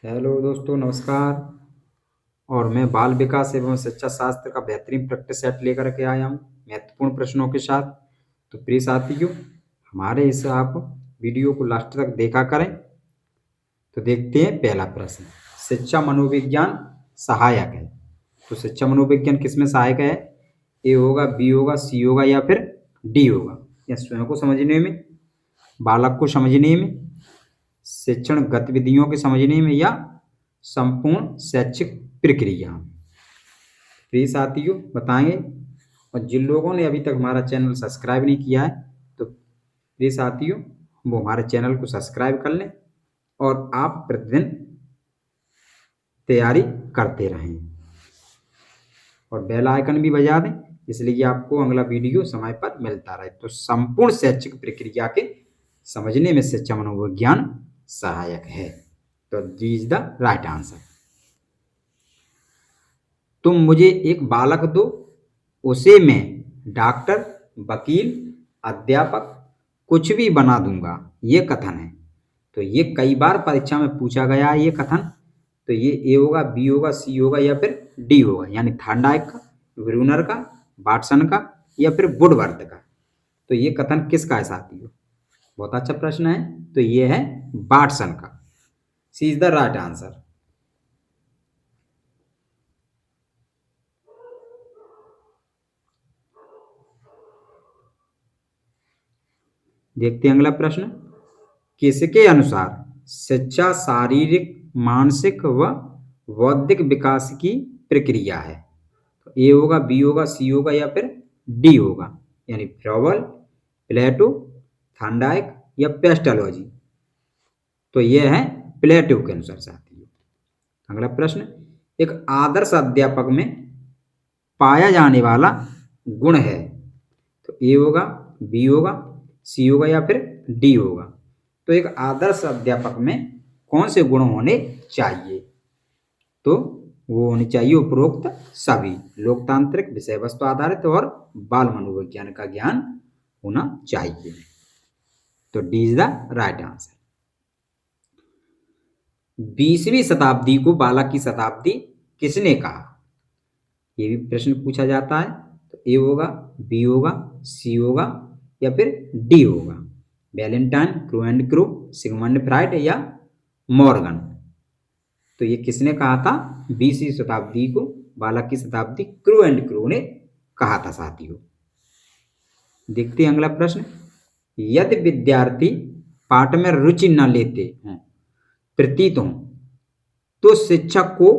Hello दोस्तों, नमस्कार। और मैं बाल विकास एवं शिक्षा शास्त्र का बेहतरीन प्रैक्टिस सेट लेकर के आया हूँ महत्वपूर्ण प्रश्नों के साथ। तो प्रिय साथियों, हमारे इस आप वीडियो को लास्ट तक देखा करें। तो देखते हैं पहला प्रश्न। शिक्षा मनोविज्ञान सहायक है। तो शिक्षा मनोविज्ञान किसमें सहायक है? ए होगा, बी होगा, सी होगा या फिर डी होगा। या स्वयं को समझने में, बालक को समझने में, शिक्षण गतिविधियों के समझने में, या संपूर्ण शैक्षिक प्रक्रिया। प्रिय साथियों, बताएंगे। और जिन लोगों ने अभी तक हमारा चैनल सब्सक्राइब नहीं किया है, तो प्रिय साथियों, वो हमारे चैनल को सब्सक्राइब कर लें और आप प्रतिदिन तैयारी करते रहें और बेल आइकन भी बजा दें, इसलिए कि आपको अगला वीडियो समय पर मिलता रहे। तो संपूर्ण शैक्षिक प्रक्रिया के समझने में शिक्षा मनोविज्ञान सहायक है। तो दी इज द राइट आंसर। तुम मुझे एक बालक दो, उसे मैं डॉक्टर, वकील, अध्यापक कुछ भी बना दूंगा, ये कथन है। तो ये कई बार परीक्षा में पूछा गया है ये कथन। तो ये ए होगा, बी होगा, सी होगा या फिर डी होगा, यानी थॉर्नडाइक का, ब्रूनर का, वाटसन का या फिर वुडवर्थ का। तो ये कथन किसका है साथियों? बहुत अच्छा प्रश्न है। तो ये है वाटसन का। सी इज द राइट आंसर। देखते हैं अगला प्रश्न। किसके अनुसार शिक्षा शारीरिक, मानसिक व बौद्धिक विकास की प्रक्रिया है? तो ए होगा, बी होगा, सी होगा या फिर डी होगा, यानी फ्रॉबल, प्लेटो, थॉर्नडाइक या पेस्टोलॉजी। तो यह है प्लेटो के अनुसार साथियों। अगला प्रश्न। एक आदर्श अध्यापक में पाया जाने वाला गुण है? तो ए होगा, बी होगा, सी होगा या फिर डी होगा। तो एक आदर्श अध्यापक में कौन से गुण होने चाहिए? तो वो होनी चाहिए उपरोक्त सभी। लोकतांत्रिक, विषय वस्तु आधारित और बाल मनोविज्ञान का ज्ञान होना चाहिए। तो D is the right answer. 20वीं शताब्दी को बालक की शताब्दी किसने कहा? ये भी प्रश्न पूछा जाता है। तो ए होगा, बी होगा, सी होगा या फिर डी होगा। Valentine, crew and crew, Sigmund Freud या मॉर्गन। तो ये किसने कहा था? 20वीं शताब्दी को बालक की शताब्दी क्रू एंड क्रू ने कहा था साथियों। देखते हैं अगला प्रश्न। यदि विद्यार्थी पाठ में रुचि न लेते हों, प्रतीत हों, तो शिक्षक को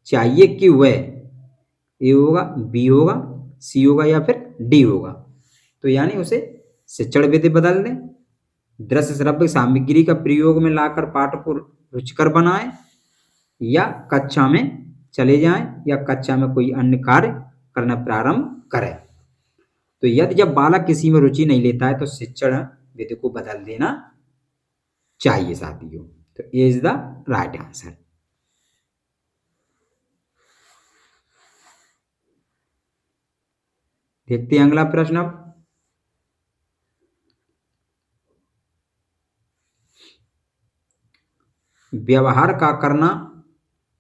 चाहिए कि वह ए होगा, बी होगा, सी होगा या फिर डी होगा। तो यानी उसे शिक्षण विधि बदल दें, दृश्य श्रव्य सामग्री का प्रयोग में लाकर पाठ को रुचिकर बनाएं, या कक्षा में चले जाएं, या कक्षा में कोई अन्य कार्य करना प्रारंभ करें। तो यदि जब बालक किसी में रुचि नहीं लेता है तो शिक्षण विधि को बदल देना चाहिए साथियों। तो ए इज द राइट आंसर। देखते हैं अगला प्रश्न अब। व्यवहार का करना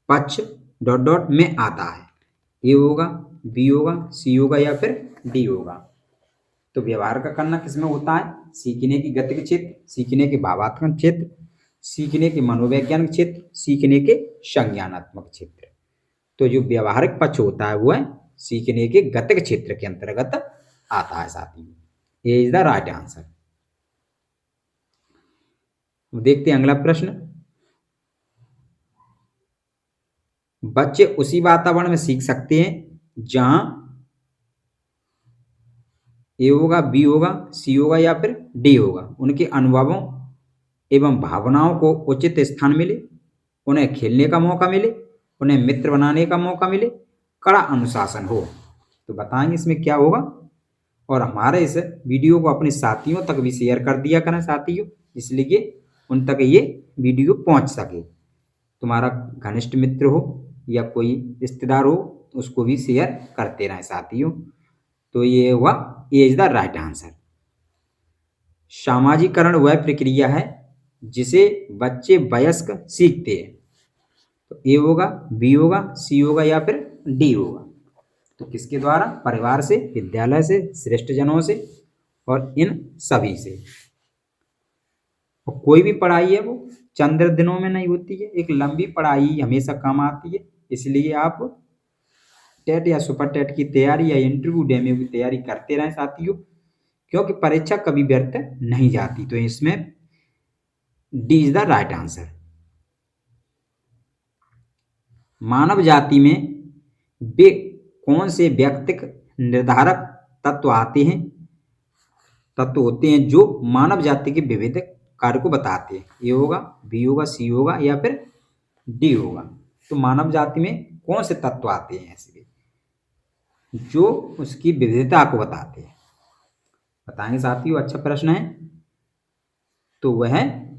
पक्ष डॉट डॉट में आता है? ए होगा, बी होगा, सी होगा या फिर डी होगा। तो व्यवहार का करना किसमें होता है? सीखने की गतिक क्षेत्र, सीखने के भावात्मक क्षेत्र, सीखने के मनोवैज्ञानिक क्षेत्र, सीखने के संज्ञानात्मक क्षेत्र। तो जो व्यवहारिक पक्ष होता है वो है सीखने के गतिक क्षेत्र के अंतर्गत आता है साथियों। ए इज द राइट आंसर। देखते हैं अगला प्रश्न। बच्चे उसी वातावरण में सीख सकते हैं जहां ए होगा, बी होगा, सी होगा या फिर डी होगा। उनके अनुभवों एवं भावनाओं को उचित स्थान मिले, उन्हें खेलने का मौका मिले, उन्हें मित्र बनाने का मौका मिले, कड़ा अनुशासन हो। तो बताएंगे इसमें क्या होगा। और हमारे इस वीडियो को अपने साथियों तक भी शेयर कर दिया करें साथियों, इसलिए उन तक ये वीडियो पहुंच सके। तुम्हारा घनिष्ठ मित्र हो या कोई रिश्तेदार हो, उसको भी शेयर करते रहें साथियों। तो ये हुआ ए इज द राइट आंसर। सामाजिकरण वह प्रक्रिया है जिसे बच्चे वयस्क सीखते हैं। तो ए होगा, बी होगा, सी होगा या फिर डी होगा। तो किसके द्वारा? परिवार से, विद्यालय से, श्रेष्ठ जनों से और इन सभी से। और कोई भी पढ़ाई है वो चंद दिनों में नहीं होती है, एक लंबी पढ़ाई हमेशा काम आती है। इसलिए आप टेट या सुपर टेट की तैयारी या इंटरव्यू डेमो की तैयारी करते रहें साथियों, क्योंकि परीक्षा कभी व्यर्थ नहीं जाती। तो इसमें D is the right answer. मानव जाति में वे कौन से व्यक्तिगत निर्धारक तत्व होते हैं जो मानव जाति के विविध कार्य को बताते हैं? ए होगा, बी होगा, सी होगा या फिर डी होगा। तो मानव जाति में कौन से तत्व आते हैं ऐसे जो उसकी विविधता को बताते हैं? बताएंगे साथियों, अच्छा प्रश्न है। तो वह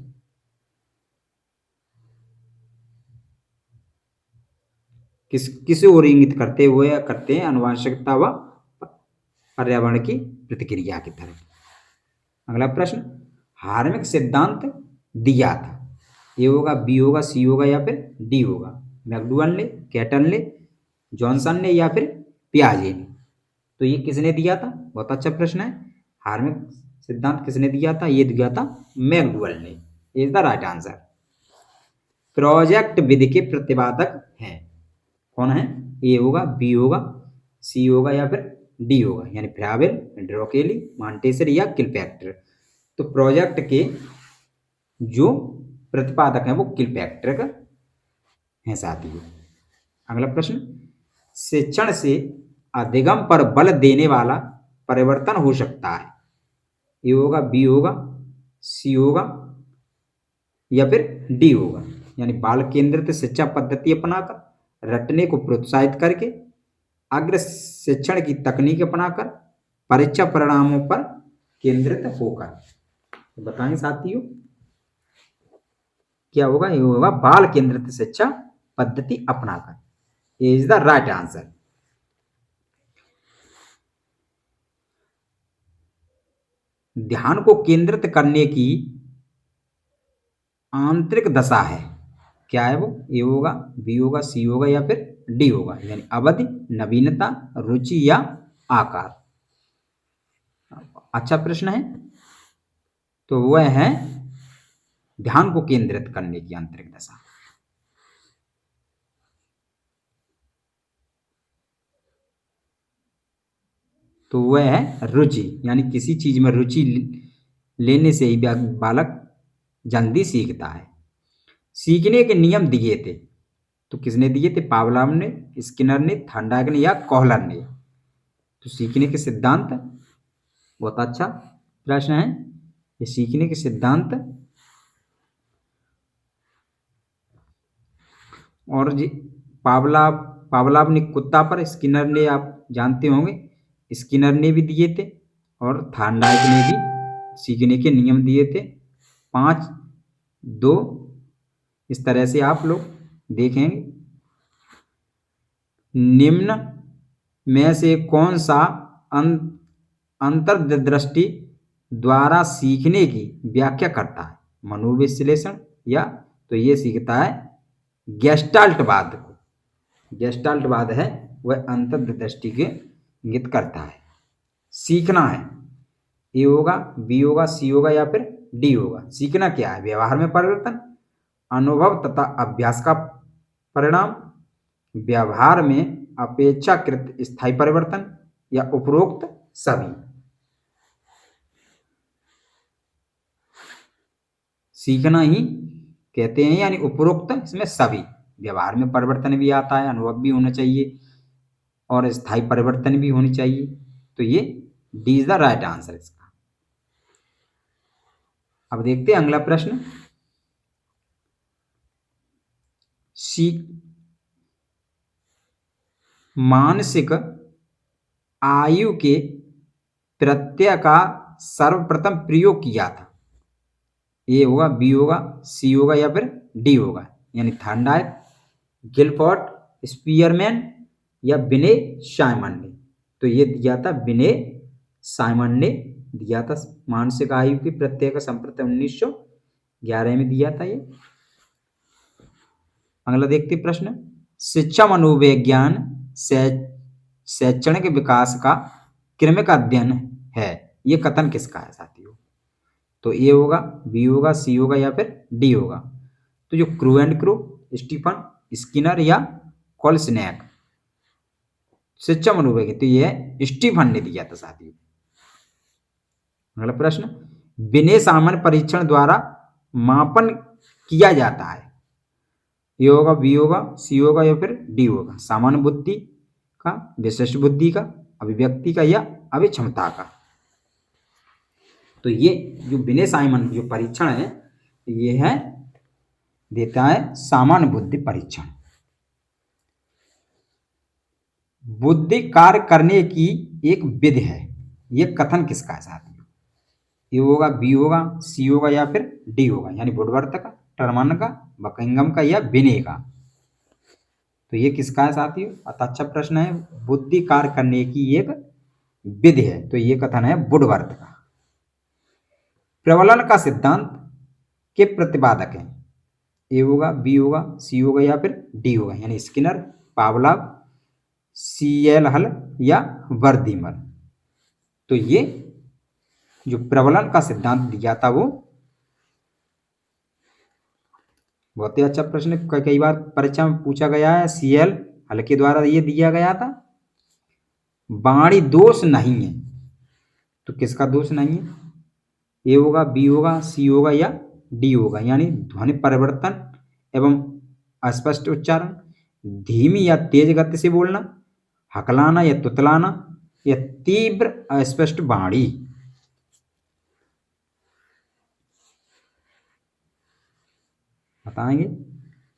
किसे और इंगित करते हैं? आनुवंशिकता व पर्यावरण की प्रतिक्रिया की तरफ। अगला प्रश्न, हार्मोनिक सिद्धांत दिया था? ए होगा, बी होगा, सी होगा या फिर डी होगा। मैकडूगल ने, कैटन ने, जॉनसन ने या फिर पियाजे ने। तो ये किसने दिया था? बहुत अच्छा प्रश्न है। हार्मोनिक सिद्धांत किसने दिया था? ये दिया था मैकडूगल ने। Is the right answer. Project विधि के प्रतिपादक हैं कौन है? ए होगा, बी होगा, सी होगा या फिर डी होगा, यानी फ्राबेल, ड्रोकेली, मॉन्टेसरी या किलपैट्टर। तो प्रोजेक्ट के जो प्रतिपादक हैं वो किलपैट्टर हैं साथियों। अगला प्रश्न, शिक्षण से अधिगम पर बल देने वाला परिवर्तन हो सकता है? ए होगा, बी होगा, सी होगा या फिर डी होगा, यानी बाल केंद्रित शिक्षा पद्धति अपनाकर, रटने को प्रोत्साहित करके, अग्र शिक्षण की तकनीक अपनाकर, परीक्षा परिणामों पर केंद्रित होकर। तो बताएं साथियों क्या होगा? ये होगा बाल केंद्रित शिक्षा पद्धति अपनाकर। Is the right answer. ध्यान को केंद्रित करने की आंतरिक दशा है, क्या है वो? ए होगा, बी होगा, सी होगा या फिर डी होगा, यानी अवधि, नवीनता, रुचि या आकार। अच्छा प्रश्न है। तो वह है ध्यान को केंद्रित करने की आंतरिक दशा। तो वह है रुचि, यानी किसी चीज में रुचि लेने से ही बालक जल्दी सीखता है। सीखने के नियम दिए थे, तो किसने दिए थे? पावलोव ने, स्किनर ने, थॉर्नडाइक ने या कोहलर ने। तो सीखने के सिद्धांत, बहुत अच्छा प्रश्न है ये। सीखने के सिद्धांत और जी पावलोव ने कुत्ता पर, स्किनर ने आप जानते होंगे, स्किनर ने भी दिए थे और थॉर्नडाइक ने भी सीखने के नियम दिए थे 5, 2। इस तरह से आप लोग देखेंगे। निम्न में से कौन सा अंतर्दृष्टि द्वारा सीखने की व्याख्या करता है? मनोविश्लेषण या तो ये सीखता है गेस्टाल्टवाद को। गेस्टाल्टवाद है वह अंतर्दृष्टि के इंगित करता है। सीखना है, ए होगा, बी होगा, सी होगा या फिर डी होगा। सीखना क्या है? व्यवहार में परिवर्तन, अनुभव तथा अभ्यास का परिणाम, व्यवहार में अपेक्षाकृत स्थायी परिवर्तन या उपरोक्त सभी। सीखना ही कहते हैं, यानी उपरोक्त इसमें सभी। व्यवहार में परिवर्तन भी आता है, अनुभव भी होना चाहिए और स्थायी परिवर्तन भी होनी चाहिए। तो ये D is the right answer इसका। अब देखते हैं अगला प्रश्न। मानसिक आयु के प्रत्यय का सर्वप्रथम प्रयोग किया था? ए होगा, बी होगा, सी होगा या फिर डी होगा, यानी थॉर्नडाइक, गिलफोर्ड, स्पीयरमैन या विनय साइमन ने। तो ये दिया था विनय साइमन ने दिया था। मानसिक आयु के प्रत्यय का सर्वप्रथम 11 में दिया था ये। अगला देखते प्रश्न, शिक्षा मनोविज्ञान शैक्षणिक विकास का क्रमिक अध्ययन है, ये कथन किसका है साथियों? तो ए होगा, बी होगा, सी होगा या फिर डी होगा। तो जो Crow and Crow, Stephen Skinner या कॉल्सनैक, शिक्षा मनोविज्ञान, तो ये स्टीफन ने दिया था साथियों। अगला प्रश्न, विनय सामान्य परीक्षण द्वारा मापन किया जाता है, ये होगा, बी होगा, सी होगा या फिर डी होगा। सामान्य बुद्धि का, विशिष्ट बुद्धि का, अभिव्यक्ति का या अभिक्षमता का। तो ये जो विनय साइमन जो परीक्षण है ये है देता है सामान्य बुद्धि परीक्षण। बुद्धि कार्य करने की एक विधि है, ये कथन किसका है साथियों? ये होगा, बी होगा, सी होगा या फिर डी होगा, यानी वुडवर्थ का, टर्मन का, बकिंघम का या विनय का। तो ये किसका है साथियों? अच्छा प्रश्न है। बुद्धि कार्य करने की एक विधि है, तो ये कथन है वुडवर्थ का। प्रबलन का सिद्धांत के प्रतिपादक हैं, ए होगा, बी होगा, सी होगा या फिर डी होगा, यानी स्किनर, पावलोव, सीएल हल या वर्दीमर। तो ये जो प्रबलन का सिद्धांत दिया था वो बहुत ही अच्छा प्रश्न, कई बार परीक्षा में पूछा गया है। सीएल हल के द्वारा ये दिया गया था। वाणी दोष नहीं है, तो किसका दोष नहीं है? ए होगा, बी होगा, सी होगा या डी होगा, यानी ध्वनि परिवर्तन एवं अस्पष्ट उच्चारण, धीमी या तेज गति से बोलना, हकलाना या तुतलाना या तीव्र अस्पष्ट वाणी। बताएंगे।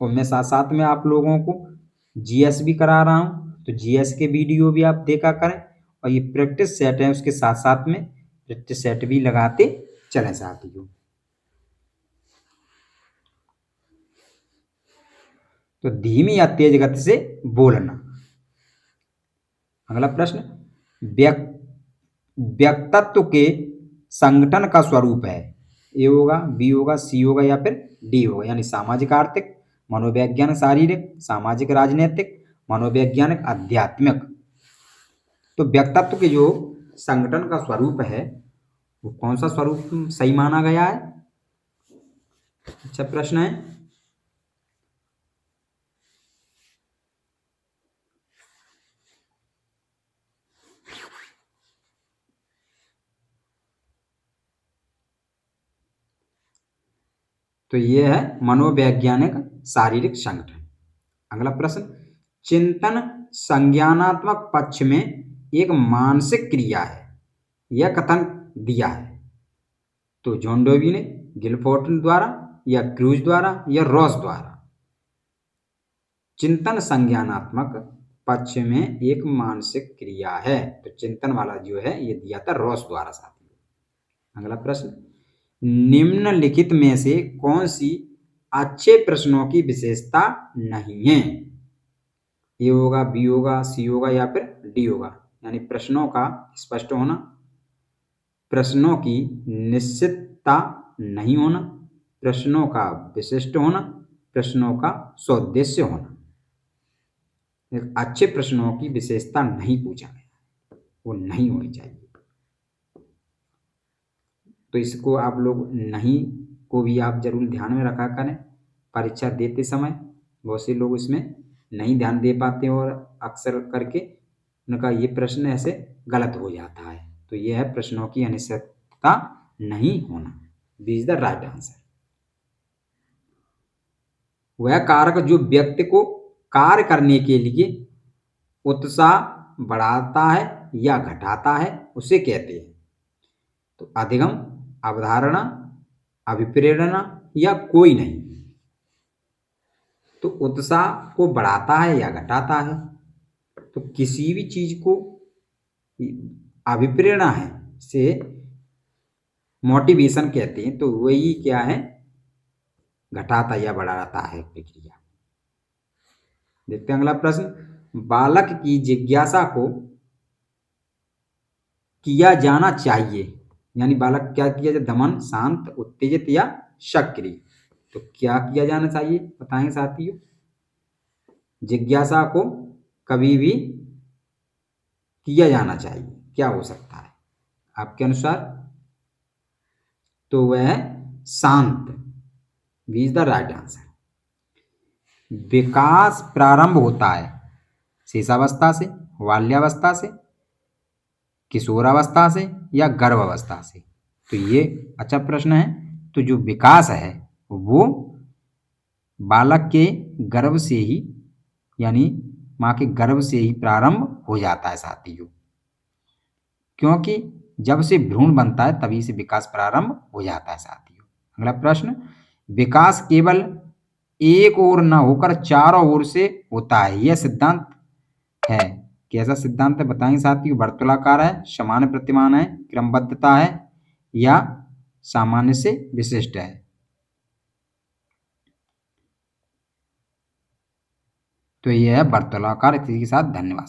और मैं साथ साथ में आप लोगों को जीएस भी करा रहा हूं, तो जीएस के वीडियो भी आप देखा करें, और ये प्रैक्टिस सेट है उसके साथ साथ में प्रैक्टिस सेट भी लगाते चलें साथियों। तो धीमी या तेज गति से बोलना। अगला प्रश्न, व्यक्तित्व के संगठन का स्वरूप है, ए होगा, बी होगा, सी होगा या फिर डी होगा, यानी सामाजिक आर्थिक, मनोवैज्ञानिक शारीरिक, सामाजिक राजनीतिक, मनोवैज्ञानिक आध्यात्मिक। तो व्यक्तित्व के जो संगठन का स्वरूप है वो कौन सा स्वरूप सही माना गया है? अच्छा प्रश्न है। तो ये है मनोवैज्ञानिक शारीरिक संगठन। अगला प्रश्न, चिंतन संज्ञानात्मक पक्ष में एक मानसिक क्रिया है, यह कथन दिया है। तो जॉन डोवी ने, गिलफोर्ड द्वारा या क्रूज द्वारा या रॉस द्वारा। चिंतन संज्ञानात्मक पक्ष में एक मानसिक क्रिया है, तो चिंतन वाला जो है ये दिया था रॉस द्वारा साथियों। अगला प्रश्न, निम्नलिखित में से कौन सी अच्छे प्रश्नों की विशेषता नहीं है? ए होगा, बी होगा, सी होगा या फिर डी होगा, यानी प्रश्नों का स्पष्ट होना, प्रश्नों की निश्चितता नहीं होना, प्रश्नों का विशिष्ट होना, प्रश्नों का सौद्देश्य होना। अच्छे प्रश्नों की विशेषता नहीं पूछा गया, वो नहीं होनी चाहिए। तो इसको आप लोग नहीं को भी आप जरूर ध्यान में रखा करें परीक्षा देते समय। बहुत से लोग इसमें नहीं ध्यान दे पाते और अक्सर करके उनका ये प्रश्न ऐसे गलत हो जाता है। तो ये है प्रश्नों की अनिश्चितता नहीं होना, B is the right answer. वह कारक जो व्यक्ति को कार्य करने के लिए उत्साह बढ़ाता है या घटाता है उसे कहते हैं। तो अधिगम, अवधारणा, अभिप्रेरणा या कोई नहीं। तो उत्साह को बढ़ाता है या घटाता है, तो किसी भी चीज को अभिप्रेरणा है से मोटिवेशन कहते हैं, तो वही क्या है, घटाता या बढ़ाता है प्रक्रिया। देखते हैं अगला प्रश्न, बालक की जिज्ञासा को किया जाना चाहिए, यानी बालक क्या किया जाए, दमन, शांत, उत्तेजित या सक्रिय। तो क्या किया जाना चाहिए बताएंगे साथियों? जिज्ञासा को कभी भी किया जाना चाहिए, क्या हो सकता है आपके अनुसार? तो वह शांत, B is the right answer. विकास प्रारंभ होता है शिशावस्था से, बाल्यावस्था से, किशोरावस्था से या गर्भावस्था से? तो ये अच्छा प्रश्न है। तो जो विकास है वो बालक के गर्भ से ही, यानी माँ के गर्भ से ही प्रारंभ हो जाता है साथियों, क्योंकि जब से भ्रूण बनता है तभी से विकास प्रारंभ हो जाता है साथियों। अगला प्रश्न, विकास केवल एक ओर न होकर चारों ओर से होता है, यह सिद्धांत है। कैसा सिद्धांत है बताएंगे साथियों? वर्तुलाकार है, समान प्रतिमान है, क्रमबद्धता है या सामान्य से विशिष्ट है? तो यह है वर्तुलाकार। इसी के साथ धन्यवाद।